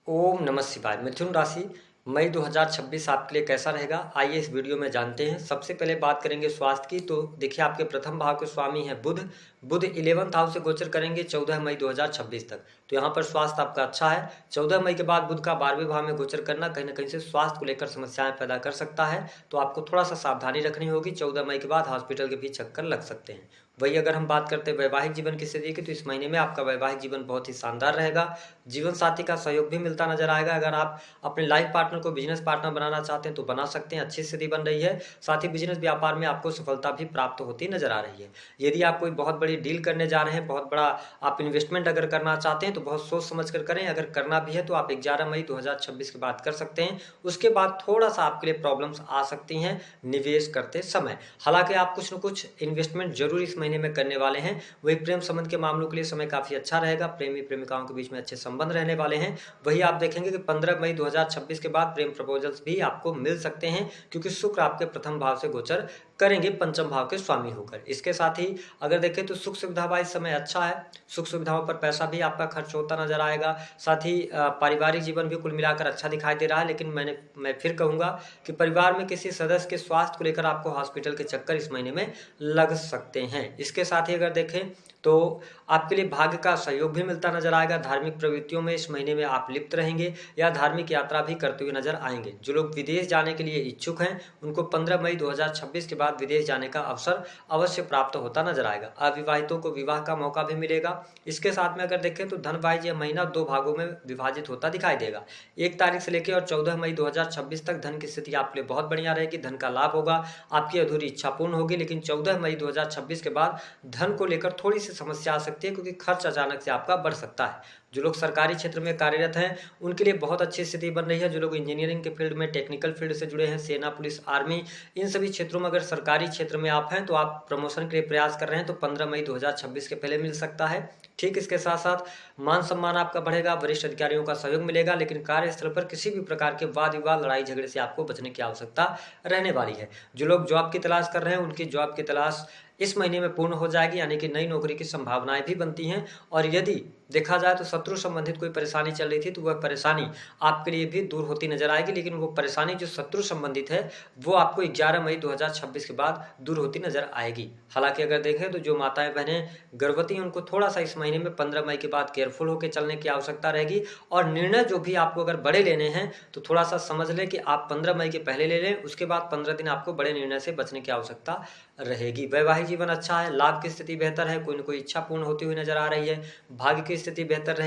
ओम नमः शिवाय। मिथुन राशि मई 2026 आपके लिए कैसा रहेगा, आइए इस वीडियो में जानते हैं। सबसे पहले बात करेंगे स्वास्थ्य की। तो देखिए, आपके प्रथम भाव के स्वामी हैं बुध। बुध 11th हाउस से गोचर करेंगे 14 मई 2026 तक। तो यहाँ पर स्वास्थ्य आपका अच्छा है। 14 मई के बाद बुध का 12वें भाव में गोचर करना कहीं ना कहीं से स्वास्थ्य को लेकर समस्याएं पैदा कर सकता है। तो आपको थोड़ा सा सावधानी रखनी होगी। 14 मई के बाद हॉस्पिटल के भी चक्कर लग सकते हैं। वही अगर हम बात करते हैं वैवाहिक जीवन की स्थिति की, तो इस महीने में आपका वैवाहिक जीवन बहुत ही शानदार रहेगा। जीवन साथी का सहयोग भी मिलता नजर आएगा। अगर आप अपने लाइफ पार्टनर को बिजनेस पार्टनर बनाना चाहते हैं तो बना सकते हैं, अच्छी स्थिति बन रही है। साथ ही बिजनेस व्यापार में आपको सफलता भी प्राप्त होती नजर आ रही है। यदि आप कोई बहुत बड़ी डील करने जा रहे हैं, बहुत बड़ा आप इन्वेस्टमेंट अगर करना चाहते हैं तो बहुत सोच समझ कर करें। अगर करना भी है तो आप 11 मई 2026 के बाद कर सकते हैं। उसके बाद थोड़ा सा आपके लिए प्रॉब्लम्स आ सकती हैं निवेश करते समय। हालांकि आप कुछ न कुछ इन्वेस्टमेंट जरूर इस महीने में करने वाले हैं। वही प्रेम संबंध के मामलों के लिए समय काफी अच्छा रहेगा। प्रेमी प्रेमिकाओं के बीच में अच्छे संबंध रहने वाले हैं। वही आप देखेंगे कि 15 मई 2026 के बाद प्रेम प्रपोजल्स भी आपको मिल सकते हैं, क्योंकि शुक्र आपके प्रथम भाव से गोचर करेंगे पंचम भाव के स्वामी होकर। इसके साथ ही अगर देखें तो सुख सुविधा वाइज समय अच्छा है। सुख सुविधाओं पर पैसा भी आपका खर्च होता नजर आएगा। साथ ही पारिवारिक जीवन भी कुल मिलाकर अच्छा दिखाई दे रहा है। लेकिन मैं फिर कहूंगा कि परिवार में किसी सदस्य के स्वास्थ्य को लेकर आपको हॉस्पिटल के चक्कर इस महीने में लग सकते हैं। इसके साथ ही अगर देखें तो आपके लिए भाग्य का सहयोग भी मिलता नजर आएगा। धार्मिक प्रवृत्तियों में इस महीने में आप लिप्त रहेंगे या धार्मिक यात्रा भी करते हुए नजर आएंगे। जो लोग विदेश जाने के लिए इच्छुक हैं उनको 15 मई 2026 के बाद विदेश जाने का अवसर अवश्य प्राप्त होता नजर आएगा। अविवाहितों को विवाह का मौका भी मिलेगा। इसके साथ में अगर देखें तो धन वाइज यह महीना दो भागों में विभाजित होता दिखाई देगा। 1 तारीख से लेकर और 14 मई 2026 तक धन की स्थिति आपके लिए बहुत बढ़िया रहेगी। धन का लाभ होगा, आपकी अधूरी इच्छा पूर्ण होगी। लेकिन 14 मई 2026 के बाद धन को लेकर थोड़ी सी समस्या आ सकती है, क्योंकि खर्च अचानक से आपका बढ़ सकता है। जो लोग सरकारी क्षेत्र में कार्यरत हैं उनके लिए बहुत अच्छी स्थिति बन रही है। जो लोग इंजीनियरिंग के फील्ड में, टेक्निकल फील्ड से जुड़े हैं, सेना, पुलिस, आर्मी, इन सभी क्षेत्रों में अगर सरकारी क्षेत्र में आप हैं तो आप प्रमोशन के लिए प्रयास कर रहे हैं तो 15 मई 2026 के पहले मिल सकता है। ठीक इसके साथ साथ मान सम्मान आपका बढ़ेगा, वरिष्ठ अधिकारियों का सहयोग मिलेगा। लेकिन कार्यस्थल पर किसी भी प्रकार के वाद विवाद, लड़ाई झगड़े से आपको बचने की आवश्यकता रहने वाली है। जो लोग जॉब की तलाश कर रहे हैं उनकी जॉब की तलाश इस महीने में पूर्ण हो जाएगी, यानी कि नई नौकरी की संभावनाएं भी बनती हैं। और यदि देखा जाए तो शत्रु संबंधित कोई परेशानी चल रही थी तो वह परेशानी आपके लिए भी दूर होती नजर आएगी। लेकिन वो परेशानी जो शत्रु संबंधित है वो आपको 11 मई 2026 के बाद दूर होती नजर आएगी। हालांकि अगर देखें तो जो माताएं बहनें गर्भवती हैं उनको थोड़ा सा इस महीने में 15 मई के बाद केयरफुल होकर चलने की आवश्यकता रहेगी। और निर्णय जो भी आपको अगर बड़े लेने हैं तो थोड़ा सा समझ लें कि आप 15 मई के पहले ले लें। उसके बाद 15 दिन आपको बड़े निर्णय से बचने की आवश्यकता रहेगी। वैवाहिक जीवन अच्छा है, लाभ की स्थिति बेहतर है, कोई न कोई इच्छा पूर्ण होती हुई नजर आ रही है। भाग्य की स्थिति बेहतर रहेगी।